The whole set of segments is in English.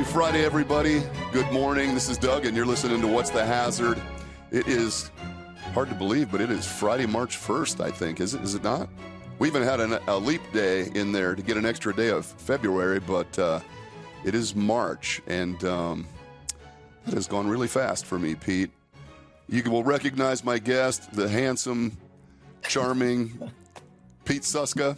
Friday, everybody. Good morning. This is Doug, and you're listening to What's the Hazard. It is hard to believe, but it is Friday, March 1st, I think. Is it not? We even had a leap day in there to get an extra day of February, but it is March, and it has gone really fast for me, Pete. You will recognize my guest, the handsome, charming Pete Susca.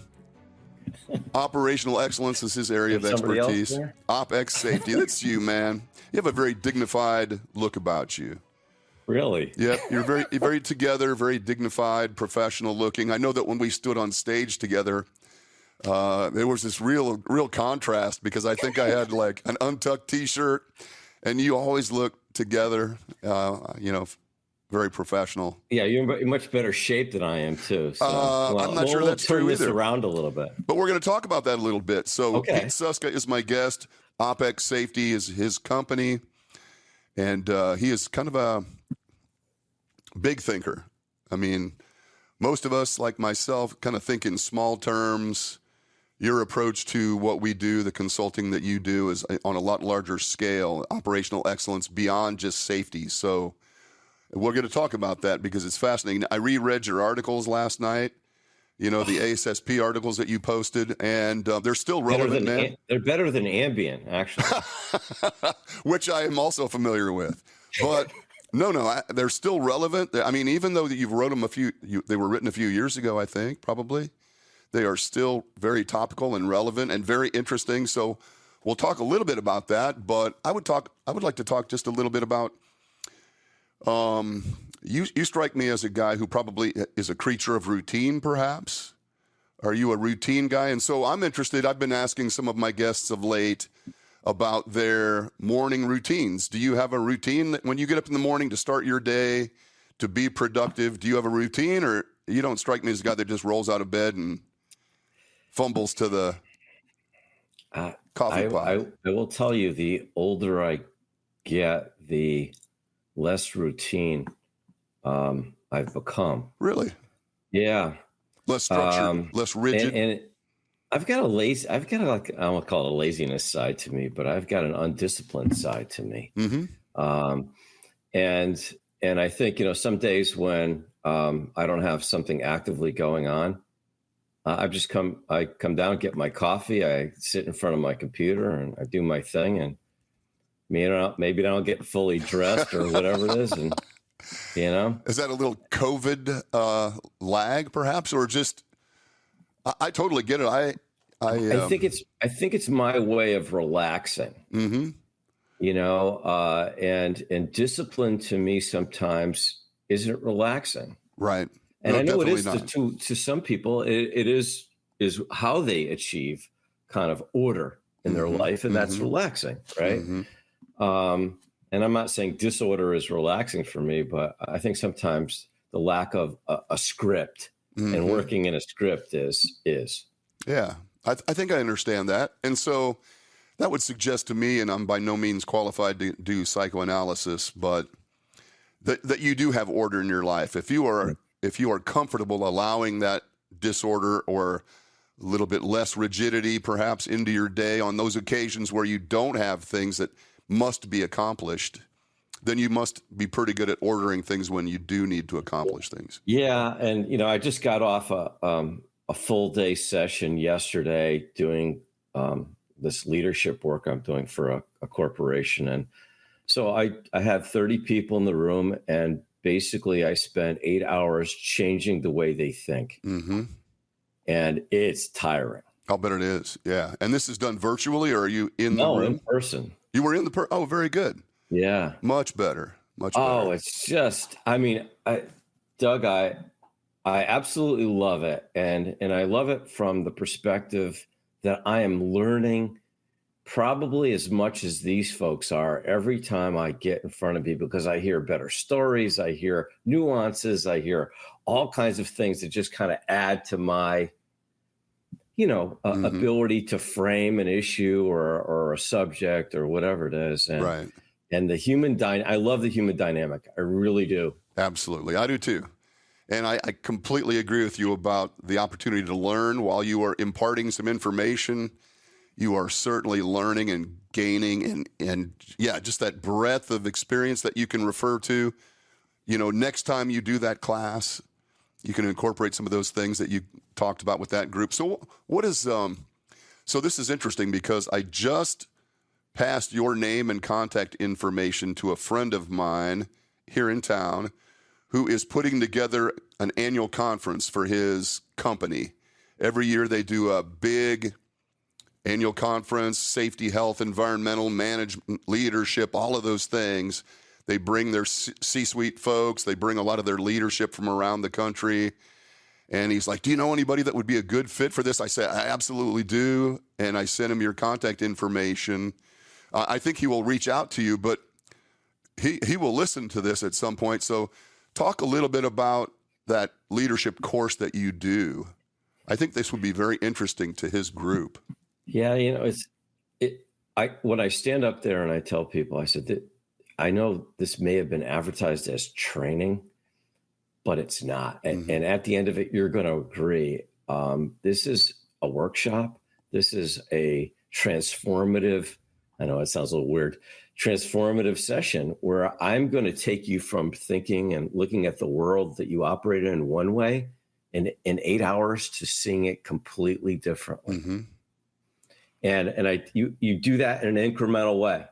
Operational excellence is his area of expertise. OpX Safety. That's you, man. You have a very dignified look about you. Really? Yeah, you're very together, very dignified, professional looking. I know that when we stood on stage together, there was this real contrast because I think I had like an untucked T-shirt, and you always look together, very professional. Yeah, you're in much better shape than I am too. So I'm not sure that's true either. Turn this around a little bit, but we're going to talk about that a little bit. So okay. Pete Susca is my guest. OpX Safety is his company, and he is kind of a big thinker. I mean, most of us, like myself, kind of think in small terms. Your approach to what we do, the consulting that you do, is on a lot larger scale, operational excellence beyond just safety. So we're going to talk about that because it's fascinating. I reread your articles last night, the ASSP articles that you posted, and they're still relevant, man. They're better than Ambien, actually. Which I am also familiar with. But no, they're still relevant. I mean, even though you've wrote them they were written a few years ago, I think, probably. They are still very topical and relevant and very interesting. So we'll talk a little bit about that, but I would like to talk just a little bit about you strike me as a guy who probably is a creature of routine, perhaps. Are you a routine guy? And so I'm interested. I've been asking some of my guests of late about their morning routines. Do you have a routine that when you get up in the morning to start your day, to be productive? Do you have a routine, or you don't strike me as a guy that just rolls out of bed and fumbles to the coffee pot? I will tell you, the older I get, the less routine I've become. Really? Yeah. Less structured, less rigid. And I've got like, I won't call it a laziness side to me, but I've got an undisciplined side to me. Mm-hmm. And I think, some days when I don't have something actively going on, I come down, get my coffee, I sit in front of my computer and I do my thing, and maybe I don't get fully dressed or whatever it is. And, Is that a little COVID lag perhaps, or just, I totally get it. I think it's my way of relaxing, mm-hmm. And discipline to me sometimes isn't relaxing. Right. And I know it is to some people, it is how they achieve kind of order in their life. And that's relaxing. Right. Mm-hmm. And I'm not saying disorder is relaxing for me, but I think sometimes the lack of a script and working in a script is. Yeah, I think I understand that. And so that would suggest to me, and I'm by no means qualified to do psychoanalysis, but that you do have order in your life. If you are comfortable allowing that disorder or a little bit less rigidity perhaps into your day on those occasions where you don't have things that must be accomplished, then you must be pretty good at ordering things when you do need to accomplish things. Yeah. And, I just got off a full day session yesterday doing this leadership work I'm doing for a corporation. And so I had 30 people in the room, and basically I spent 8 hours changing the way they think. Mm-hmm. And it's tiring. I'll bet it is. Yeah. And this is done virtually, or are you in the room? No, in person. You were in the Oh, very good. Yeah. Much better. Much better. Oh, it's just, Doug, I absolutely love it. And I love it from the perspective that I am learning probably as much as these folks are every time I get in front of people, because I hear better stories, I hear nuances, I hear all kinds of things that just kind of add to my ability to frame an issue or a subject or whatever it is. And, right. And I love the human dynamic. I really do. Absolutely. I do too. And I completely agree with you about the opportunity to learn while you are imparting some information. you are certainly learning and gaining and yeah, just that breadth of experience that you can refer to. Next time you do that class, you can incorporate some of those things that you talked about with that group. So so this is interesting because I just passed your name and contact information to a friend of mine here in town who is putting together an annual conference for his company. Every year they do a big annual conference, safety, health, environmental, management, leadership, all of those things. They bring their C-suite folks. They bring a lot of their leadership from around the country. And he's like, do you know anybody that would be a good fit for this? I said, I absolutely do. And I sent him your contact information. I think he will reach out to you, but he will listen to this at some point. So talk a little bit about that leadership course that you do. I think this would be very interesting to his group. Yeah, when I stand up there and I tell people, I said that I know this may have been advertised as training, but it's not. And at the end of it, you're going to agree. This is a workshop. This is a transformative, I know it sounds a little weird, transformative session where I'm going to take you from thinking and looking at the world that you operate in one way in 8 hours to seeing it completely differently. Mm-hmm. And you do that in an incremental way.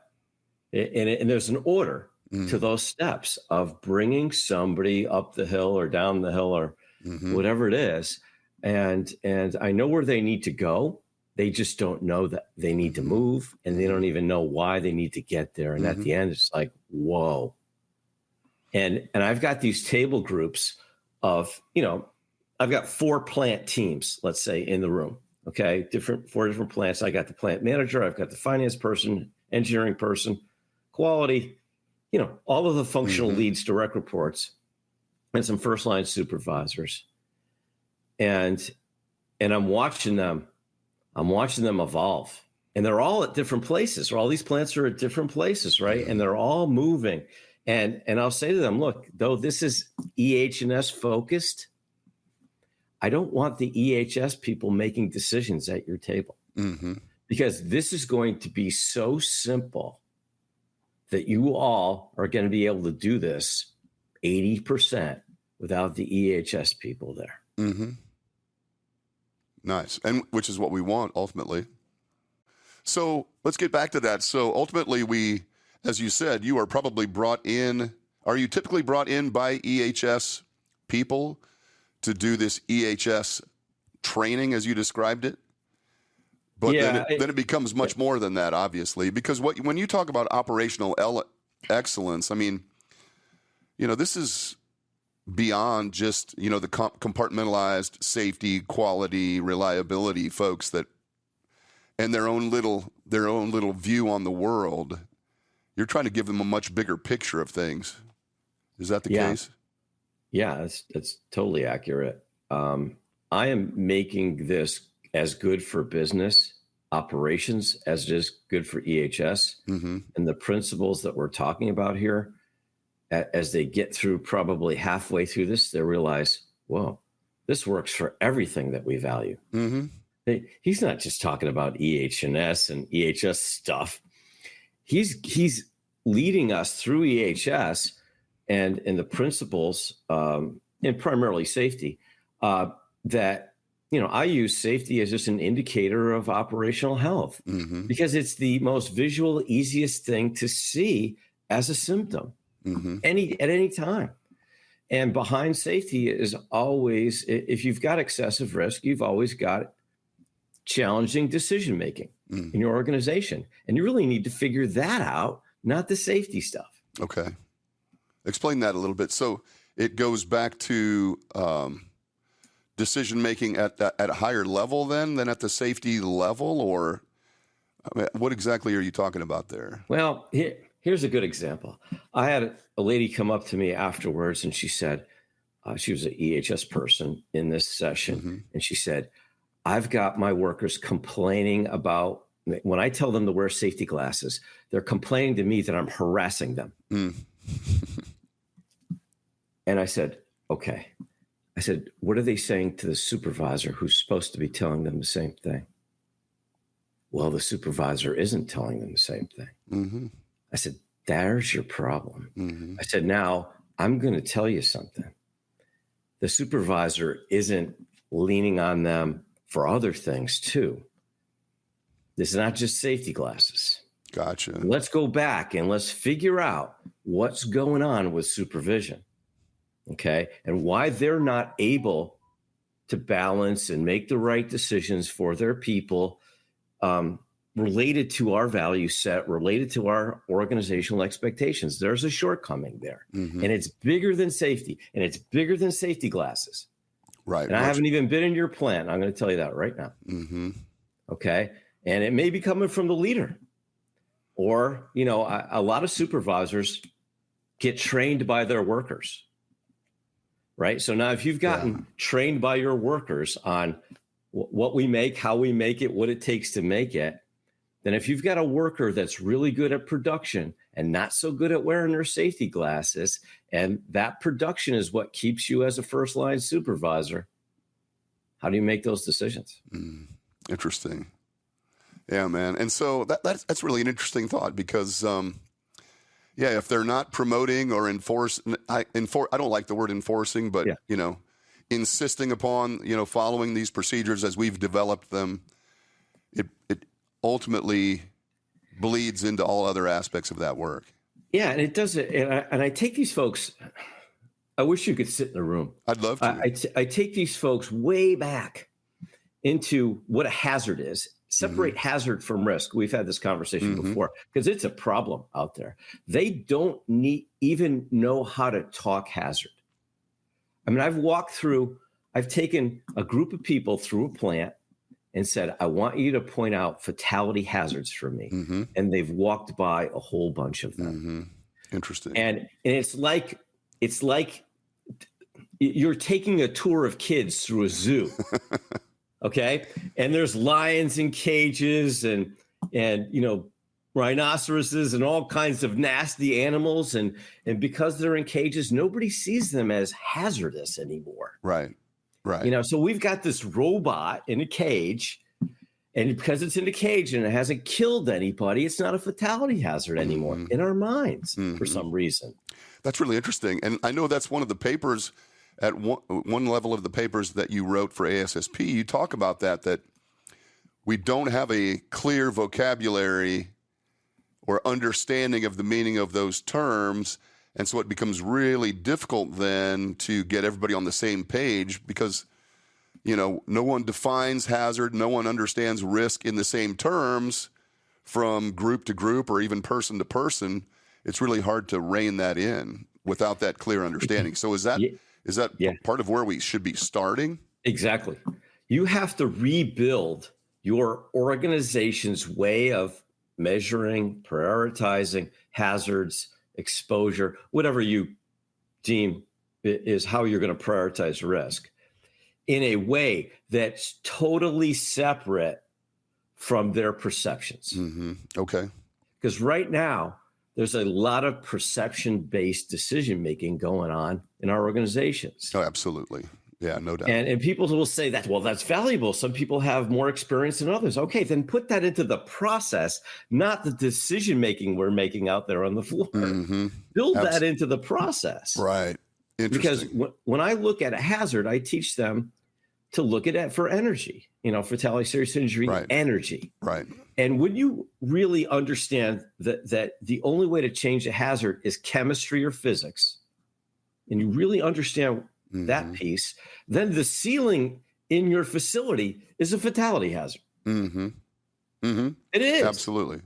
And there's an order to those steps of bringing somebody up the hill or down the hill or whatever it is. And I know where they need to go. They just don't know that they need to move, and they don't even know why they need to get there. And at the end, it's like, whoa. And I've got these table groups of, I've got 4 plant teams, let's say, in the room. Okay, 4 different plants. I got the plant manager, I've got the finance person, engineering person, quality, all of the functional leads, direct reports, and some first line supervisors. And I'm watching them evolve. And they're all at different places. All these plants are at different places, right? And they're all moving. And I'll say to them, look, though this is EH&S focused, I don't want the EHS people making decisions at your table because this is going to be so simple that you all are going to be able to do this 80% without the EHS people there. Mm-hmm. Nice. And which is what we want ultimately. So let's get back to that. So ultimately as you said, you are probably are you typically brought in by EHS people to do this EHS training as you described it? But then it becomes much more than that, obviously, because when you talk about operational excellence, I mean, this is beyond just, the compartmentalized safety, quality, reliability folks and their own little view on the world. You're trying to give them a much bigger picture of things. Is that the case? Yeah, that's totally accurate. I am making this as good for business operations as it is good for EHS. And the principles that we're talking about here, as they get through probably halfway through this, they realize, whoa, this works for everything that we value. He's not just talking about EH&S and EHS stuff. He's leading us through EHS and the principles, and primarily safety, that, I use safety as just an indicator of operational health because it's the most visual, easiest thing to see as a symptom at any time. And behind safety is always, if you've got excessive risk, you've always got challenging decision-making in your organization. And you really need to figure that out, not the safety stuff. Okay. Explain that a little bit. So it goes back to decision-making at a higher level than at the safety level, or what exactly are you talking about there? Well, here's a good example. I had a lady come up to me afterwards, and she said, she was an EHS person in this session, and she said, I've got my workers complaining about, when I tell them to wear safety glasses, they're complaining to me that I'm harassing them. And I said, okay. I said, what are they saying to the supervisor who's supposed to be telling them the same thing? Well, the supervisor isn't telling them the same thing. I said, there's your problem. I said, now I'm going to tell you something. The supervisor isn't leaning on them for other things too. This is not just safety glasses. Gotcha. Let's go back and let's figure out what's going on with supervision. Okay. And why they're not able to balance and make the right decisions for their people, related to our value set, related to our organizational expectations. There's a shortcoming there. And it's bigger than safety, and it's bigger than safety glasses. Right. And I haven't even been in your plant. I'm going to tell you that right now. Okay. And it may be coming from the leader. Or, you know, a lot of supervisors get trained by their workers. Right. So now if you've gotten trained by your workers on what we make, how we make it, what it takes to make it, then if you've got a worker that's really good at production and not so good at wearing their safety glasses, and that production is what keeps you as a first line supervisor, how do you make those decisions? Interesting. Yeah, man. And so that's really an interesting thought because, if they're not promoting or I don't like the word enforcing, but, you know, insisting upon, you know, following these procedures as we've developed them, it ultimately bleeds into all other aspects of that work. Yeah, and it does it. And I take these folks, I wish you could sit in a room. I'd love to. I take these folks way back into what a hazard is. Separate hazard from risk. We've had this conversation before because it's a problem out there. They don't even know how to talk hazard. I mean, I've taken a group of people through a plant and said, I want you to point out fatality hazards for me. And they've walked by a whole bunch of them. Interesting. And it's like you're taking a tour of kids through a zoo. Okay. And there's lions in cages and, you know, rhinoceroses and all kinds of nasty animals. And because they're in cages, nobody sees them as hazardous anymore. Right. Right. You know, so we've got this robot in a cage, and because it's in a cage and it hasn't killed anybody, it's not a fatality hazard anymore in our minds for some reason. That's really interesting. And I know that's one of the papers at one level of the papers that you wrote for ASSP. You talk about that we don't have a clear vocabulary or understanding of the meaning of those terms. And so it becomes really difficult then to get everybody on the same page because, you know, no one defines hazard. No one understands risk in the same terms from group to group or even person to person. It's really hard to rein that in without that clear understanding. So is that part of where we should be starting? Exactly. You have to rebuild your organization's way of measuring, prioritizing hazards, exposure, whatever you deem is how you're going to prioritize risk in a way that's totally separate from their perceptions. Okay. Because right now, there's a lot of perception-based decision-making going on in our organizations. Oh, absolutely. Yeah, no doubt. And people will say that, well, that's valuable. Some people have more experience than others. Okay, then put that into the process, not the decision-making we're making out there on the floor. Build that into the process. Right. Interesting. Because when I look at a hazard, I teach them to look at it for energy, you know, fatality, serious injury, energy. Right. And when you really understand that the only way to change a hazard is chemistry or physics, and you really understand that piece, then the ceiling in your facility is a fatality hazard. It is. Absolutely.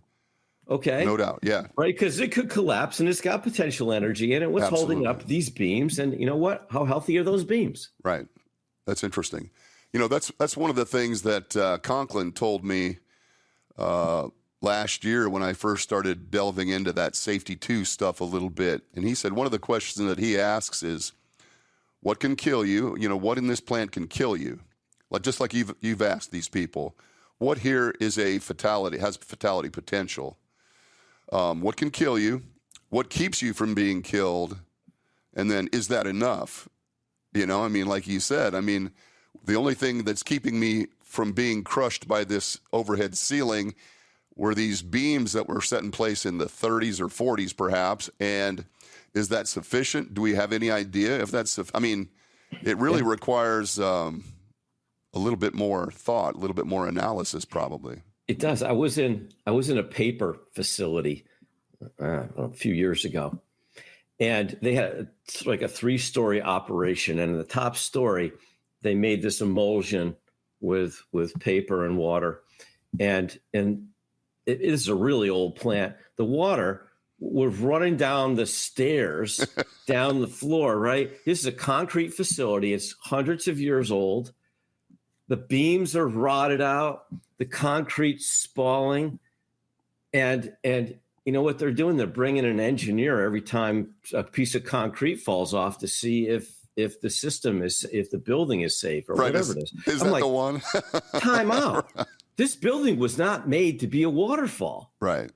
Okay. No doubt. Yeah. Right. Because it could collapse and it's got potential energy in it. What's holding up these beams? And you know what? How healthy are those beams? Right. That's interesting. You know, that's one of the things that Conklin told me last year when I first started delving into that safety 2 stuff a little bit. And he said one of the questions that he asks is, what can kill you? You know, what in this plant can kill you? Like just like you've asked these people, what here is a fatality, has fatality potential? What can kill you? What keeps you from being killed? And then is that enough? You know, I mean, like you said, I mean, The only thing that's keeping me from being crushed by this overhead ceiling were these beams that were set in place in the 30s or 40s, perhaps. And is that sufficient? Do we have any idea if that's? I mean, it really requires a little bit more thought, a little bit more analysis, probably. It does. I was in a paper facility a few years ago, and they had like a 3-story operation, and in the top story, they made this emulsion with paper and water, and it is a really old plant. The water was running down the stairs, down the floor, right? This is a concrete facility. It's hundreds of years old. The beams are rotted out. The concrete's spalling. And you know what they're doing? They're bringing an engineer every time a piece of concrete falls off to see if the system is, if the building is safe or whatever it is. Is that the one? Time out. Right. This building was not made to be a waterfall. Right.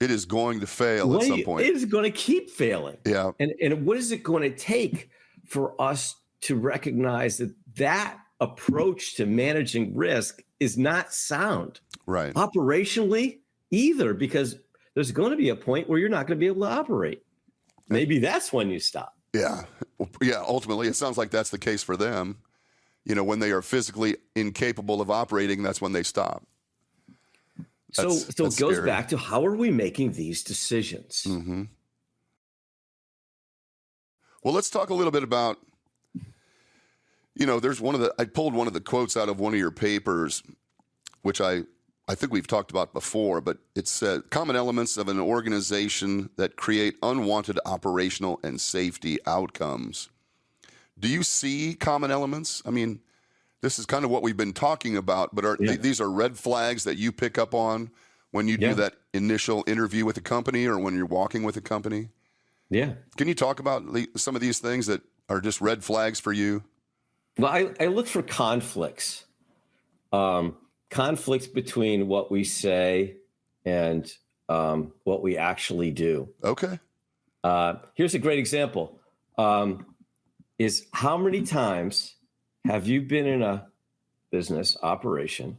It is going to fail at some point. It is going to keep failing. Yeah. And what is it going to take for us to recognize that approach to managing risk is not sound? Right. Operationally either, because there's going to be a point where you're not going to be able to operate. Maybe that's when you stop. Yeah. Yeah. Ultimately, it sounds like that's the case for them. You know, when they are physically incapable of operating, that's when they stop. So it goes scary. Back to, how are we making these decisions? Mm-hmm. Well, let's talk a little bit about, you know, there's I pulled one of the quotes out of one of your papers, which I think we've talked about before, but it said common elements of an organization that create unwanted operational and safety outcomes. Do you see common elements? I mean, this is kind of what we've been talking about, but these are red flags that you pick up on when you do that initial interview with a company or when you're walking with a company? Yeah. Can you talk about some of these things that are just red flags for you? Well, I look for conflicts. Conflicts between what we say and what we actually do. Okay. Here's a great example. Is how many times have you been in a business operation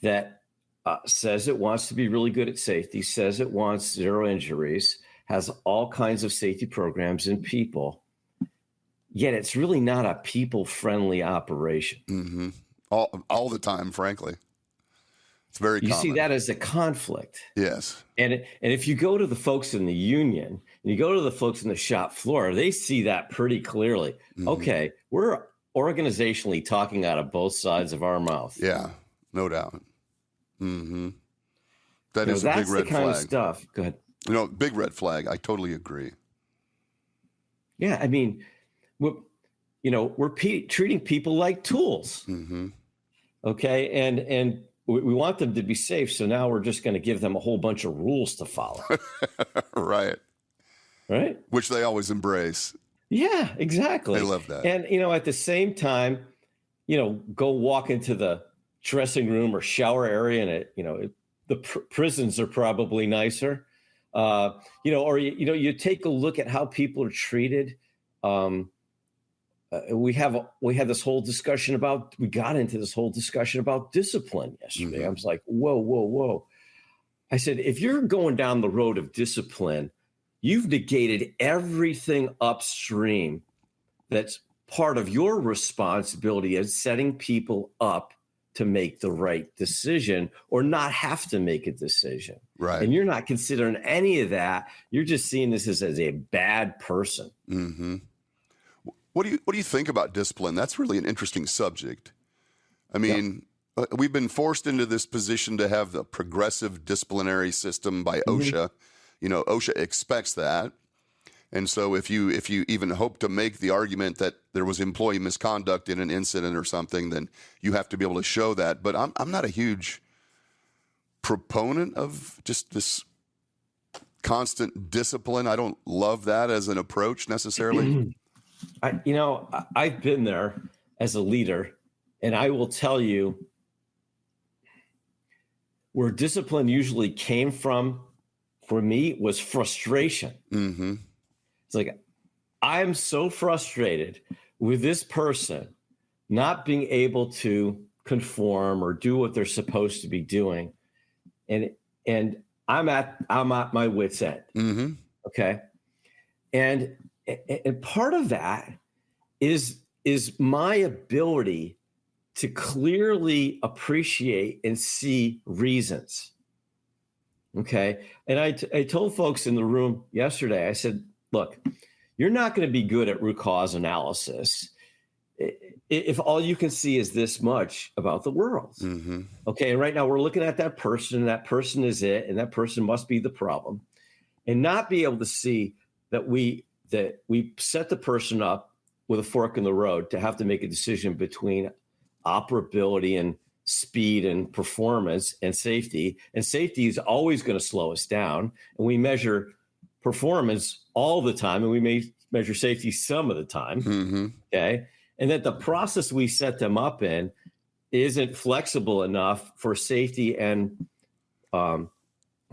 that says it wants to be really good at safety, says it wants 0 injuries, has all kinds of safety programs and people, yet it's really not a people-friendly operation? Mm-hmm. All the time, frankly. It's very common. You see that as a conflict. Yes. And if you go to the folks in the union and you go to the folks in the shop floor, they see that pretty clearly. Mm-hmm. Okay, we're organizationally talking out of both sides of our mouth. Yeah, no doubt. Mm-hmm. That is a big red flag. That's the kind of stuff. Go ahead. You know, big red flag. I totally agree. Yeah, I mean, we're treating people like tools. Mm-hmm. Okay, and we want them to be safe, so now we're just going to give them a whole bunch of rules to follow. Right. Which they always embrace. Yeah, exactly. They love that. And, at the same time, go walk into the dressing room or shower area and, the prisons are probably nicer. Or, you take a look at how people are treated. We got into this whole discussion about discipline yesterday. Mm-hmm. I was like, whoa. I said, if you're going down the road of discipline, you've negated everything upstream that's part of your responsibility as setting people up to make the right decision or not have to make a decision. Right. And you're not considering any of that. You're just seeing this as a bad person. Mm-hmm. What do you think about discipline? That's really an interesting subject. I mean, we've been forced into this position to have the progressive disciplinary system by OSHA. Mm-hmm. OSHA expects that. And so if you even hope to make the argument that there was employee misconduct in an incident or something, then you have to be able to show that. But I'm not a huge proponent of just this constant discipline. I don't love that as an approach necessarily. I've been there as a leader, and I will tell you where discipline usually came from for me was frustration. Mm-hmm. It's like, I'm so frustrated with this person not being able to conform or do what they're supposed to be doing. And I'm at my wit's end. Mm-hmm. Okay. And part of that is my ability to clearly appreciate and see reasons. Okay. And I told folks in the room yesterday, I said, look, you're not going to be good at root cause analysis if all you can see is this much about the world. Mm-hmm. Okay. And right now we're looking at that person, and that person is it, and that person must be the problem, and not be able to see that we set the person up with a fork in the road to have to make a decision between operability and speed and performance and safety. And safety is always going to slow us down. And we measure performance all the time, and we may measure safety some of the time. Mm-hmm. Okay. And that the process we set them up in isn't flexible enough for safety and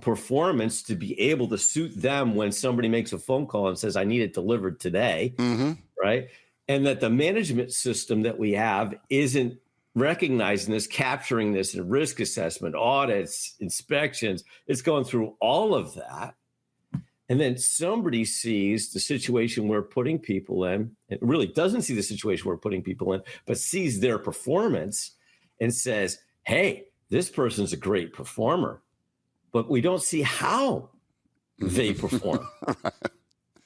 performance to be able to suit them when somebody makes a phone call and says, I need it delivered today. Mm-hmm. Right. And that the management system that we have isn't recognizing this, capturing this in risk assessment, audits, inspections. It's going through all of that. And then somebody sees the situation we're putting people in, and really doesn't see the situation we're putting people in, but sees their performance and says, hey, this person's a great performer, but we don't see how they perform. Right.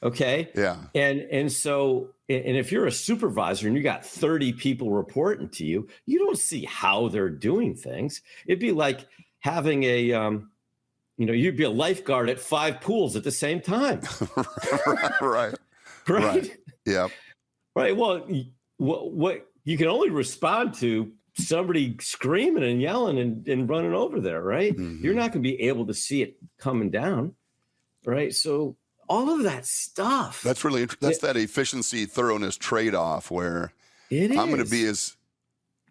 Okay. Yeah. And so if you're a supervisor and you got 30 people reporting to you, you don't see how they're doing things. It'd be like having you'd be a lifeguard at 5 pools at the same time. Right. Yeah. Right. Well, what you can only respond to somebody screaming and yelling and running over there, right? Mm-hmm. You're not going to be able to see it coming down, right? So all of that stuff. That's really interesting. That's that efficiency thoroughness trade-off where I'm going to be as,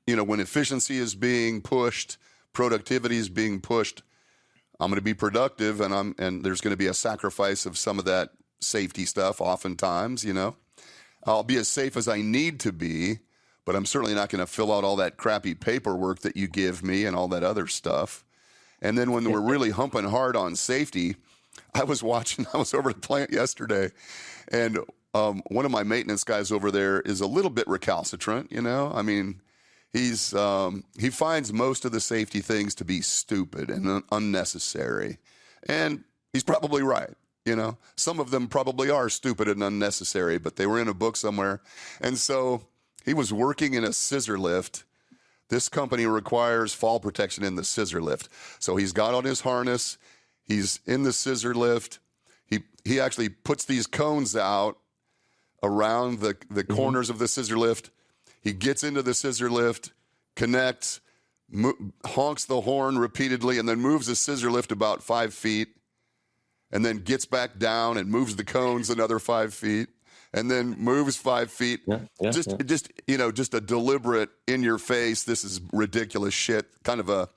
when efficiency is being pushed, productivity is being pushed, I'm going to be productive, and there's going to be a sacrifice of some of that safety stuff oftentimes, I'll be as safe as I need to be, but I'm certainly not going to fill out all that crappy paperwork that you give me and all that other stuff. And then when we're really humping hard on safety, I was over at the plant yesterday, and one of my maintenance guys over there is a little bit recalcitrant, I mean, he finds most of the safety things to be stupid and unnecessary. And he's probably right. Some of them probably are stupid and unnecessary, but they were in a book somewhere. And so he was working in a scissor lift. This company requires fall protection in the scissor lift. So he's got on his harness. He's in the scissor lift. He actually puts these cones out around the corners of the scissor lift. He gets into the scissor lift, connects, honks the horn repeatedly, and then moves the scissor lift about 5 feet, and then gets back down and moves the cones another 5 feet, and then moves 5 feet. Just a deliberate, in your face, this is ridiculous shit kind of a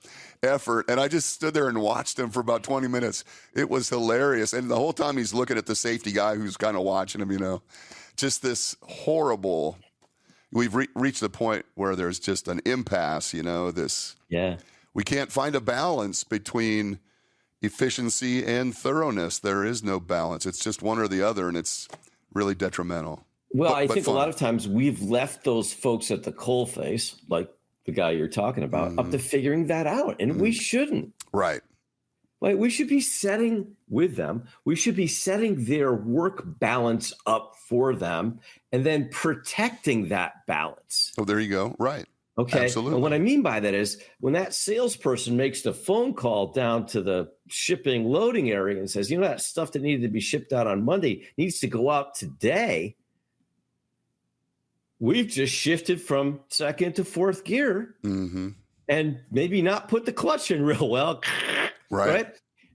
effort. And I just stood there and watched him for about 20 minutes. It was hilarious. And the whole time he's looking at the safety guy who's kind of watching him, just this horrible. We've reached the point where there's just an impasse, we can't find a balance between efficiency and thoroughness. There is no balance. It's just one or the other, and it's really detrimental. Well, I think a lot of times we've left those folks at the coalface, like the guy you're talking about, up to figuring that out, and we shouldn't. Right. Like, we should be setting with them. We should be setting their work balance up for them and then protecting that balance. Oh, there you go. Right. Okay. Absolutely. And what I mean by that is when that salesperson makes the phone call down to the shipping loading area and says, that stuff that needed to be shipped out on Monday needs to go out today. We've just shifted from second to fourth gear and maybe not put the clutch in real well. Right.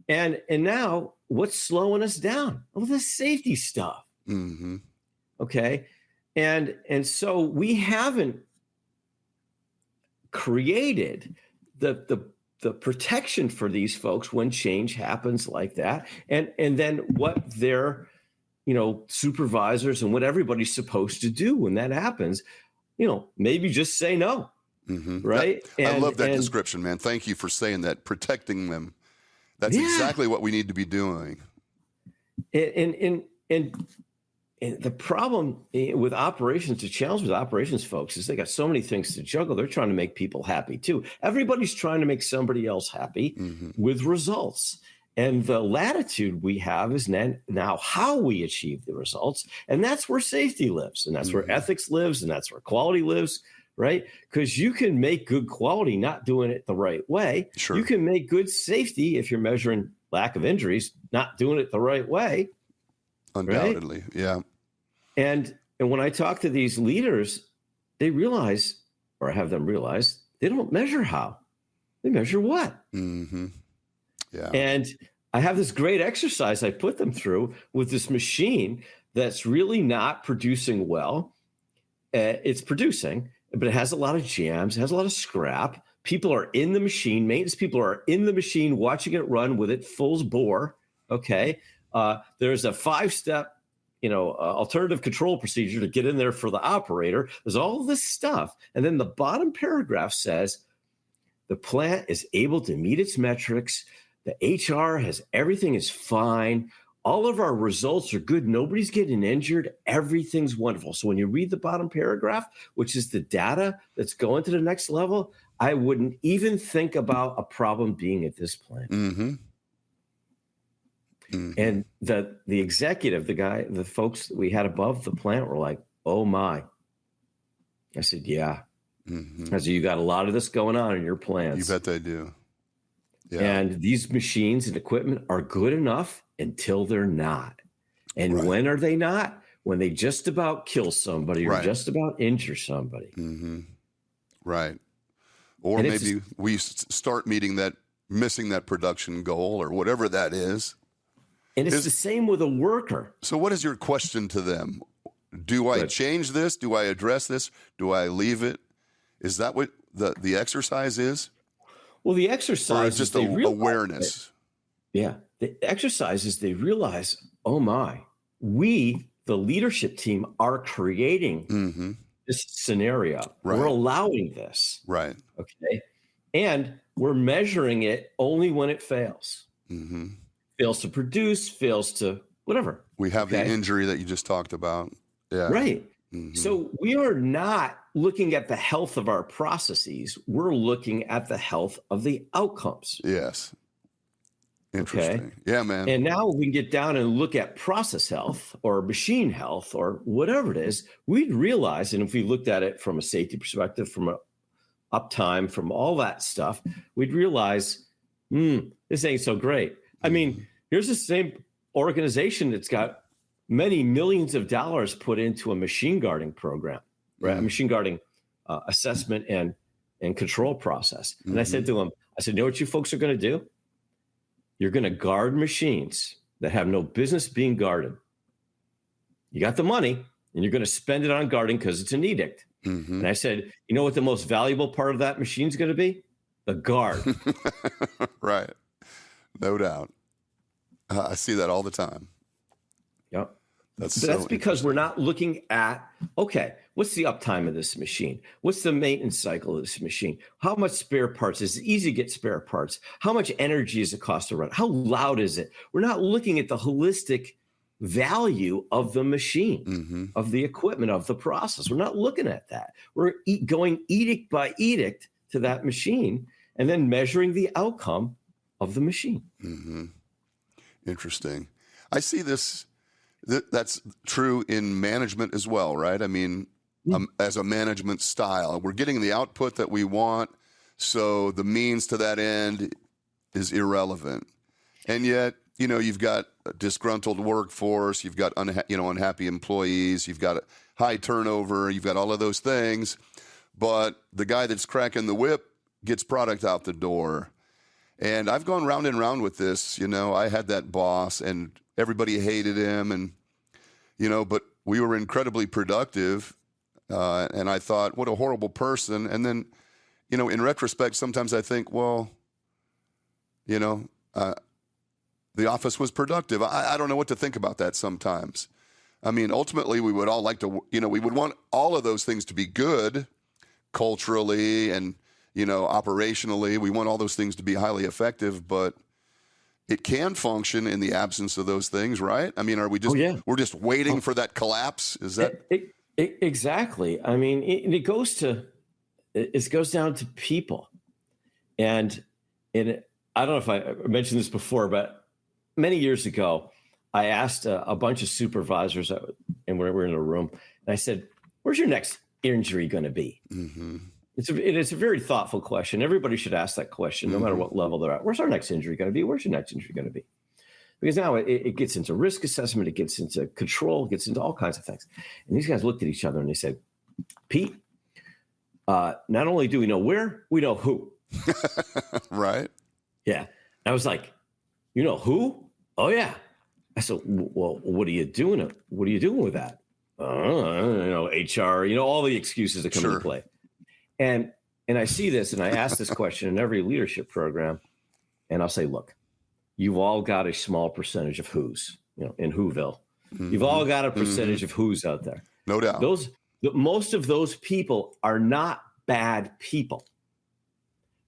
And now what's slowing us down? Well, the safety stuff. Mm-hmm. Okay. And so we haven't created the protection for these folks when change happens like that. And then what their, supervisors and what everybody's supposed to do when that happens. maybe just say no. Right. I love that description, man. Thank you for saying that, protecting them. That's exactly what we need to be doing. And the problem with operations, the challenge with operations folks is they got so many things to juggle. They're trying to make people happy too. Everybody's trying to make somebody else happy with results. And the latitude we have is now how we achieve the results. And that's where safety lives. And that's where ethics lives. And that's where quality lives. Right? Because you can make good quality not doing it the right way. Sure. You can make good safety if you're measuring lack of injuries, not doing it the right way. Undoubtedly, right? Yeah. And when I talk to these leaders, they realize, or I have them realize, they don't measure how. They measure what. Yeah. And I have this great exercise I put them through with this machine that's really not producing well. It's producing, but it has a lot of jams, it has a lot of scrap. People are in the machine, maintenance people are in the machine watching it run with it full bore. Okay. There's a 5-step, alternative control procedure to get in there for the operator. There's all this stuff. And then the bottom paragraph says the plant is able to meet its metrics. The HR has everything is fine. All of our results are good. Nobody's getting injured. Everything's wonderful. So when you read the bottom paragraph, which is the data that's going to the next level, I wouldn't even think about a problem being at this plant. And the executive, the folks that we had above the plant were like, oh my. I said, yeah. I said, you got a lot of this going on in your plants. You bet they do. Yeah. And these machines and equipment are good enough until they're not. And when are they not? When they just about kill somebody or just about injure somebody. Right. Or and maybe we start missing that production goal or whatever that is. And it's the same with a worker. So what is your question to them? Do I change this? Do I address this? Do I leave it? Is that what the exercise is? Well, the exercise is just awareness. Yeah. The exercise is they realize, oh my, we, the leadership team, are creating this scenario. We're allowing this. Right. Okay. And we're measuring it only when it fails. Fails to produce, fails to whatever. We have the injury that you just talked about. Yeah. Right. So we are not looking at the health of our processes. We're looking at the health of the outcomes. Yes. Interesting. Okay. Yeah, man. And now we can get down and look at process health or machine health or whatever it is. We'd realize, and if we looked at it from a safety perspective, from a uptime, from all that stuff, we'd realize, this ain't so great. I mean, here's the same organization that's got many millions of dollars put into a machine guarding program, right? A machine guarding assessment and control process. And I said to them, you know what you folks are going to do? You're going to guard machines that have no business being guarded. You got the money and you're going to spend it on guarding because it's an edict. And I said, you know what the most valuable part of that machine is going to be? The guard. Right. No doubt. I see that all the time. Yep. That's because we're not looking at, okay, what's the uptime of this machine? What's the maintenance cycle of this machine? How much spare parts? Is it easy to get spare parts? How much energy is it cost to run? How loud is it? We're not looking at the holistic value of the machine, of the equipment, of the process. We're not looking at that. We're going edict by edict to that machine and then measuring the outcome of the machine. Interesting. I see this. That's true in management as well, right? I mean, as a management style, we're getting the output that we want, so the means to that end is irrelevant. And yet, you've got a disgruntled workforce, you've got unhappy employees, you've got a high turnover, you've got all of those things, but the guy that's cracking the whip gets product out the door. And I've gone round and round with this. I had that boss and everybody hated him and, but we were incredibly productive. And I thought, what a horrible person. And then, in retrospect, sometimes I think, well, the office was productive. I don't know what to think about that sometimes. I mean, ultimately, we would all like to, we would want all of those things to be good culturally and, operationally. We want all those things to be highly effective, but it can function in the absence of those things, right? I mean, are we just, we're just waiting for that collapse? Is that? Exactly. I mean, it goes down to people. And I don't know if I mentioned this before, but many years ago, I asked a bunch of supervisors, and we're in a room, and I said, "Where's your next injury going to be?" Mm-hmm. It's a very thoughtful question. Everybody should ask that question, no matter what level they're at. Where's our next injury going to be? Where's your next injury going to be? Because now it gets into risk assessment, it gets into control, it gets into all kinds of things. And these guys looked at each other and they said, "Pete, not only do we know where, we know who." Right. Yeah. And I was like, "You know who? Oh yeah." I said, "Well, what are you doing? What are you doing with that?" HR, all the excuses that come into play. And I see this, and I ask this question in every leadership program, and I'll say, "Look, you've all got a small percentage of who's, in Whoville. Mm-hmm. You've all got a percentage of who's out there. No doubt. Most of those people are not bad people.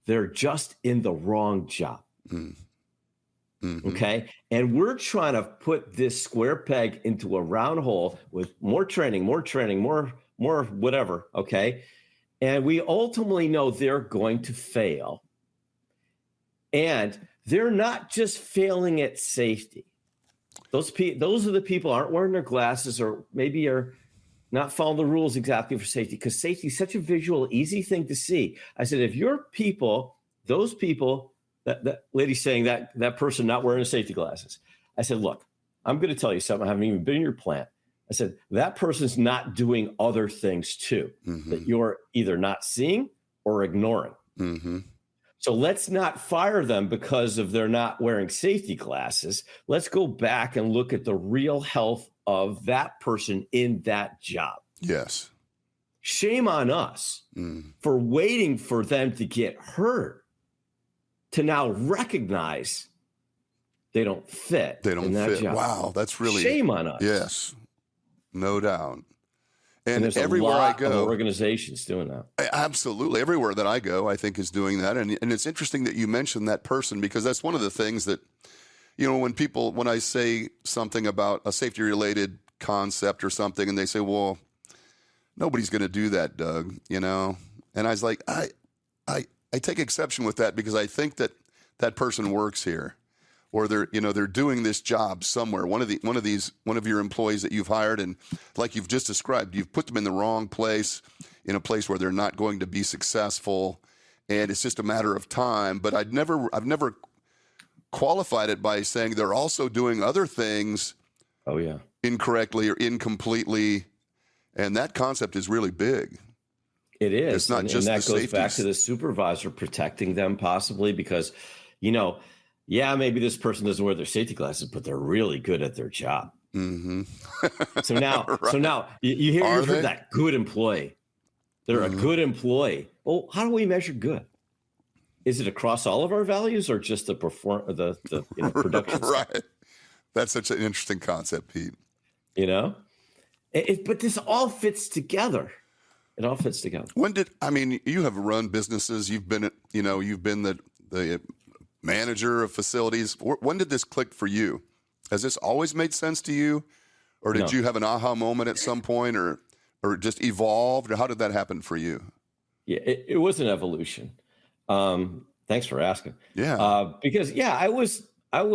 They're just in the wrong job." Mm-hmm. Okay. And we're trying to put this square peg into a round hole with more training, more whatever. Okay. And we ultimately know they're going to fail. And they're not just failing at safety. Those are the people aren't wearing their glasses or maybe are not following the rules exactly for safety, because safety is such a visual, easy thing to see. I said, if your people, those people, that lady saying that person not wearing safety glasses, I said, look, I'm going to tell you something. I haven't even been in your plant. I said, that person's not doing other things too, that you're either not seeing or ignoring. Mm-hmm. So let's not fire them because of they're not wearing safety glasses. Let's go back and look at the real health of that person in that job. Yes. Shame on us for waiting for them to get hurt to now recognize they don't fit. They don't fit. Job. Wow, that's really shame on us. Yes, no doubt. And there's everywhere a lot I go, of organizations doing that. Absolutely, everywhere that I go, I think is doing that. And it's interesting that you mentioned that person, because that's one of the things that, when I say something about a safety-related concept or something, and they say, "Well, nobody's going to do that, Doug," and I was like, I take exception with that, because I think that person works here, or they're doing this job somewhere. One of your employees that you've hired, and like you've just described, you've put them in the wrong place, in a place where they're not going to be successful, and it's just a matter of time. But I've never qualified it by saying they're also doing other things. Oh yeah, incorrectly or incompletely, and that concept is really big. It is. It's not just and that the goes safety. Back to the supervisor protecting them, possibly, because, maybe this person doesn't wear their safety glasses, but they're really good at their job. Mm-hmm. So now, right. You heard that good employee. They're a good employee. Well, how do we measure good? Is it across all of our values, or just the production? Right. That's such an interesting concept, Pete. But this all fits together. It all fits together. You have run businesses. You've been the manager of facilities. When did this click for you? Has this always made sense to you, or did you have an aha moment at some point, or just evolved, or how did that happen for you? Yeah, it was an evolution. Thanks for asking. Yeah. Because I was I don't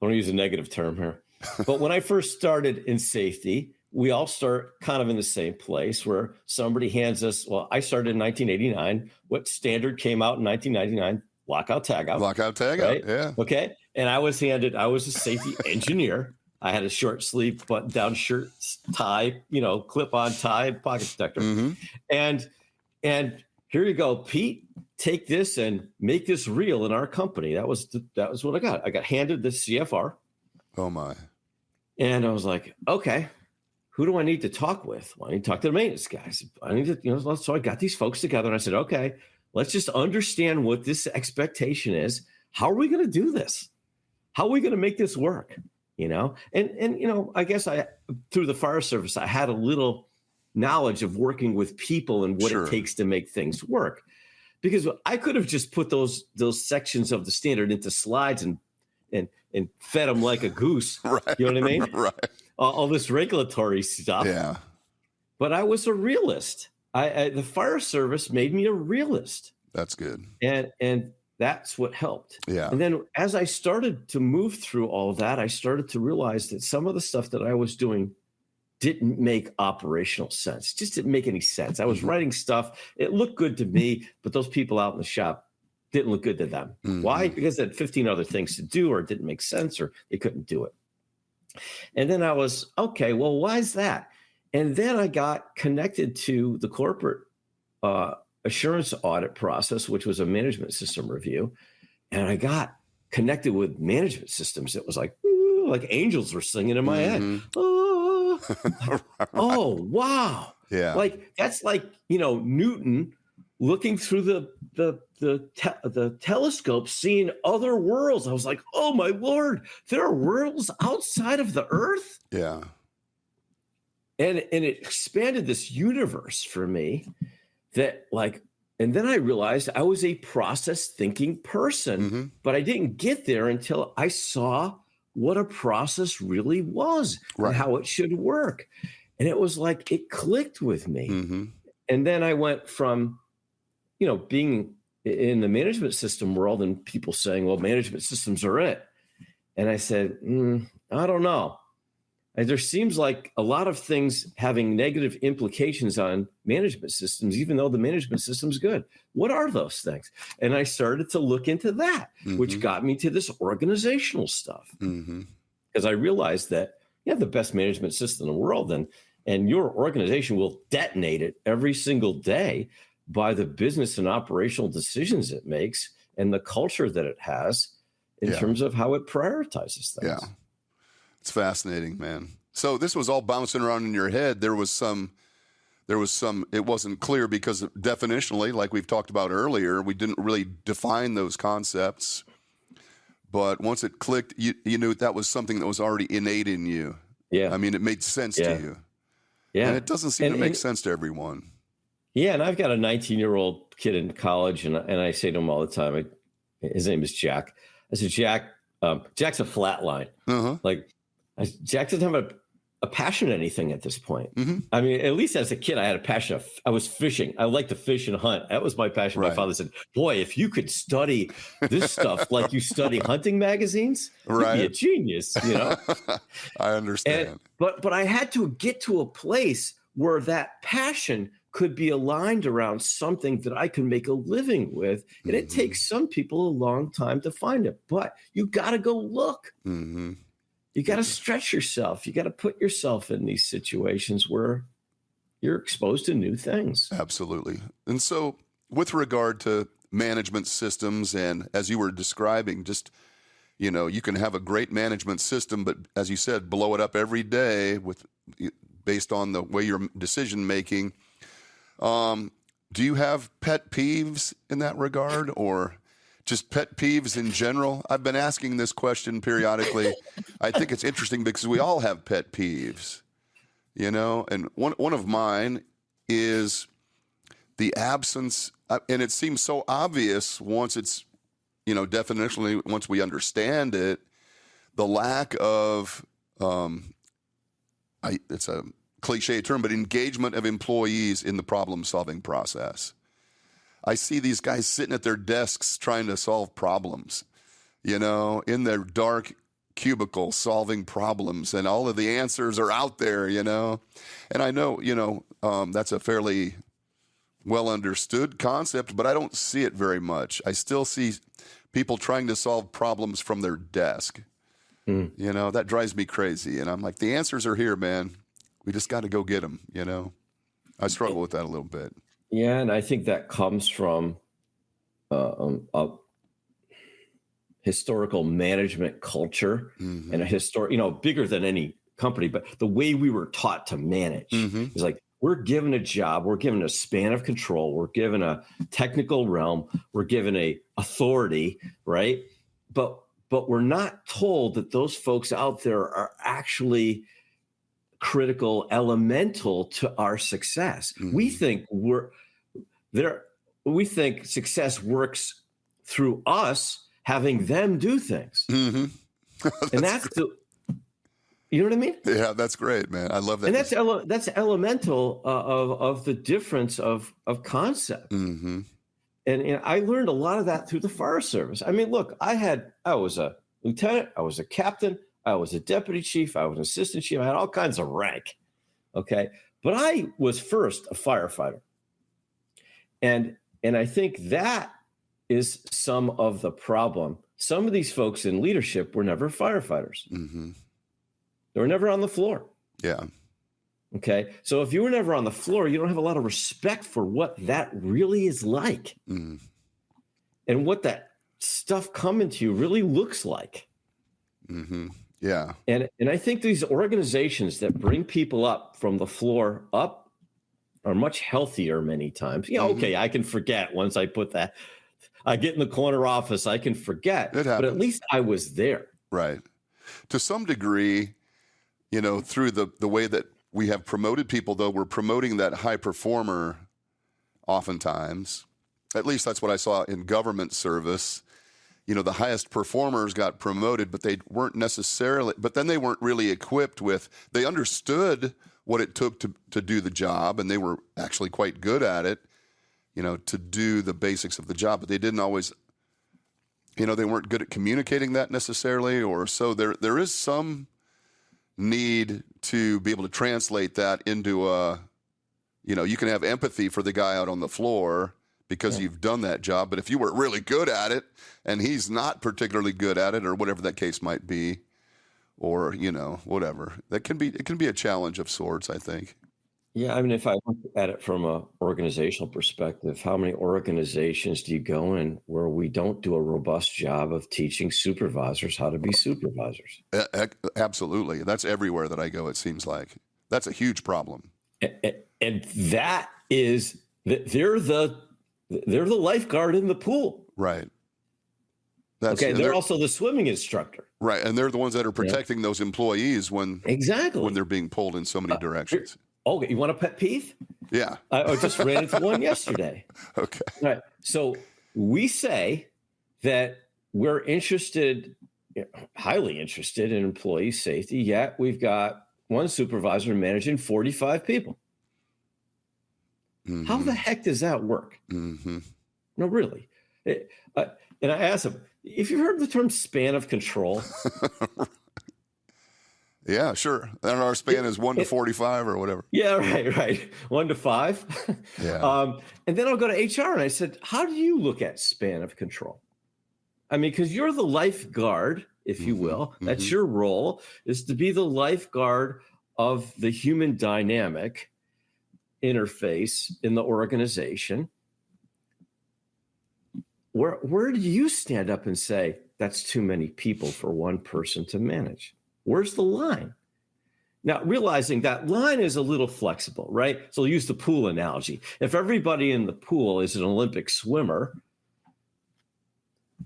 want to use a negative term here, but when I first started in safety, we all start kind of in the same place where somebody hands us, I started in 1989. What standard came out in 1999? Lockout, tagout. Lockout, tagout, right? Yeah. Okay. And I was a safety engineer. I had a short sleeve button down shirt, tie, clip on tie, pocket protector. Mm-hmm. And here you go, Pete, take this and make this real in our company. That was what I got. I got handed this CFR. Oh my. And I was like, okay, who do I need to talk with? Well, I need to talk to the maintenance guys. I need to, so I got these folks together and I said, okay, let's just understand what this expectation is. How are we going to do this? How are we going to make this work? And I guess through the fire service, I had a little knowledge of working with people and what Sure. it takes to make things work. Because I could have just put those sections of the standard into slides and fed them like a goose. Right. You know what I mean? Right. All this regulatory stuff. Yeah. But I was a realist. The fire service made me a realist. That's good. And that's what helped. Yeah. And then as I started to move through all that, I started to realize that some of the stuff that I was doing didn't make operational sense. It just didn't make any sense. I was writing stuff. It looked good to me, but those people out in the shop didn't look good to them. Mm-hmm. Why? Because they had 15 other things to do, or it didn't make sense, or they couldn't do it. And then I was, okay, well, why is that? And then I got connected to the corporate assurance audit process, which was a management system review. And I got connected with management systems. It was like angels were singing in my head. Oh, oh, wow. Yeah. Like, that's like, Newton looking through the telescope, seeing other worlds. I was like, oh my Lord, there are worlds outside of the earth. Yeah. And it expanded this universe for me that and then I realized I was a process thinking person, but I didn't get there until I saw what a process really was and how it should work. And it was like, it clicked with me. And then I went from, being in the management system world and people saying, well, management systems are it. And I said, I don't know. And there seems like a lot of things having negative implications on management systems, even though the management system's good. What are those things? And I started to look into that, which got me to this organizational stuff. Because I realized that you have the best management system in the world, and your organization will detonate it every single day by the business and operational decisions it makes and the culture that it has in terms of how it prioritizes things. Yeah. It's fascinating, man. So this was all bouncing around in your head. There was some, it wasn't clear because definitionally, like we've talked about earlier, we didn't really define those concepts. But once it clicked, you knew that was something that was already innate in you. Yeah. I mean, it made sense to you. Yeah. And it doesn't seem to make sense to everyone. Yeah. And I've got a 19-year-old kid in college, and I say to him all the time, his name is Jack. I said, Jack, Jack's a flat line. Jack doesn't have a passion in anything at this point. I mean, at least as a kid, I had a passion. I was fishing. I liked to fish and hunt. That was my passion. My father said, boy, if you could study this stuff like you study hunting magazines, you'd be a genius, I understand. But I had to get to a place where that passion could be aligned around something that I can make a living with. And it takes some people a long time to find it. But you got to go look. You got to stretch yourself. You got to put yourself in these situations where you're exposed to new things. Absolutely. And so with regard to management systems, and as you were describing, just, you can have a great management system, but as you said, blow it up every day based on the way you're decision making. Do you have pet peeves in that regard, or just pet peeves in general? I've been asking this question periodically. I think it's interesting because we all have pet peeves, and one of mine is the absence, and it seems so obvious once it's, definitionally, once we understand it, the lack of, it's a cliche term, but engagement of employees in the problem-solving process. I see these guys sitting at their desks trying to solve problems, in their dark cubicle solving problems, and all of the answers are out there, and I know, that's a fairly well understood concept, but I don't see it very much. I still see people trying to solve problems from their desk. That drives me crazy. And I'm like, the answers are here, man. We just got to go get them, I struggle with that a little bit. Yeah, and I think that comes from a historical management culture and a bigger than any company, but the way we were taught to manage is like, we're given a job, we're given a span of control, we're given a technical realm, we're given a authority, right? But but we're not told that those folks out there are actually critical, elemental to our success. We think we think success works through us having them do things. And that's you know what I mean? Yeah, that's great, man. I love that. And that's elemental of the difference of concept. And I learned a lot of that through the fire service. I mean, look, I was a lieutenant, I was a captain, I was a deputy chief, I was an assistant chief, I had all kinds of rank. Okay. But I was first a firefighter. And I think that is some of the problem. Some of these folks in leadership were never firefighters. They were never on the floor. Yeah. Okay. So if you were never on the floor, you don't have a lot of respect for what that really is like and what that stuff coming to you really looks like. Yeah. And I think these organizations that bring people up from the floor up are much healthier many times. Yeah, okay, I can forget once I put that. I get in the corner office, I can forget. But at least I was there. Right. To some degree, you know, through the way that we have promoted people, though, we're promoting that high performer oftentimes. At least that's what I saw in government service. You know, the highest performers got promoted, but they weren't necessarily, but then they weren't really equipped with, they understood what it took to do the job, and they were actually quite good at it, you know, to do the basics of the job, but they didn't always, you know, they weren't good at communicating that necessarily, or so there is some need to be able to translate that into you know, you can have empathy for the guy out on the floor because you've done that job. But if you were really good at it and he's not particularly good at it, or whatever that case might be, or, you know, whatever, it can be a challenge of sorts, I think. Yeah, I mean, if I look at it from an organizational perspective, how many organizations do you go in where we don't do a robust job of teaching supervisors how to be supervisors? Absolutely. That's everywhere that I go, it seems like. That's a huge problem. And that is, they're the lifeguard in the pool. Right. They're also the swimming instructor. Right, and they're the ones that are protecting those employees when they're being pulled in so many directions. Okay, you want a pet peeve? Yeah. I just ran into one yesterday. Okay. All right. So we say that we're interested, highly interested in employee safety, yet we've got one supervisor managing 45 people. How the heck does that work? No, really. And I asked him, if you've heard the term span of control. Yeah, sure. And our span is 1 to 45 or whatever. Yeah, right. 1 to 5. Yeah. And then I'll go to HR and I said, how do you look at span of control? I mean, because you're the lifeguard, if you will. That's your role, is to be the lifeguard of the human dynamic interface in the organization. Where do you stand up and say, that's too many people for one person to manage? Where's the line? Now, realizing that line is a little flexible, right? So I'll use the pool analogy. If everybody in the pool is an Olympic swimmer,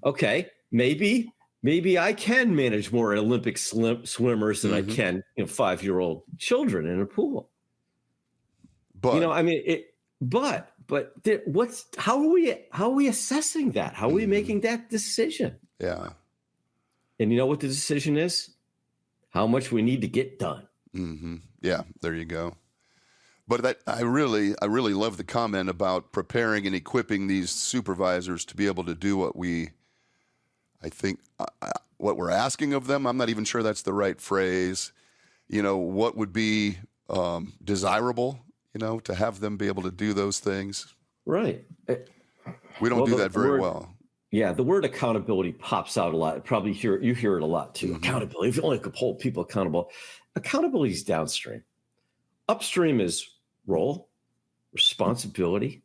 okay, maybe I can manage more Olympic swimmers than I can, 5-year-old children in a pool. But I mean, how are we assessing that? How are we making that decision? Yeah. And you know what the decision is? How much we need to get done. Yeah, there you go. But I really love the comment about preparing and equipping these supervisors to be able to do what we're asking of them. I'm not even sure that's the right phrase. What would be desirable, to have them be able to do those things. Right. We don't do that very well. Yeah, the word accountability pops out a lot. Probably you hear it a lot too. Accountability. If you only could hold people accountable. Accountability is downstream. Upstream is role, responsibility,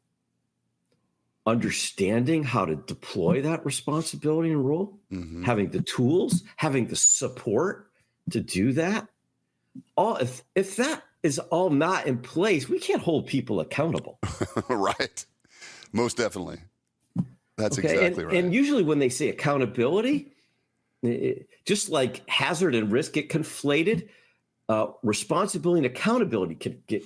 understanding how to deploy that responsibility and role, having the tools, having the support to do that. If that is all not in place, we can't hold people accountable. Right. Most definitely. That's exactly right. And usually when they say accountability, just like hazard and risk get conflated, responsibility and accountability can get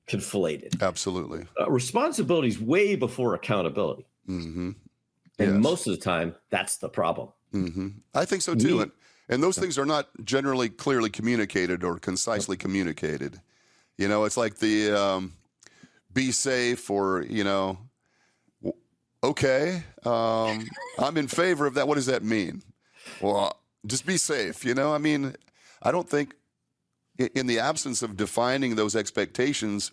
conflated. Absolutely. Responsibility is way before accountability. Mm-hmm. And Yes. most of the time, that's the problem. Mm-hmm. I think so too. And those things are not generally clearly communicated or concisely communicated. You know, it's like the be safe, or, you know, okay, I'm in favor of that. What does that mean? Well, just be safe. You know, I mean, I don't think in the absence of defining those expectations,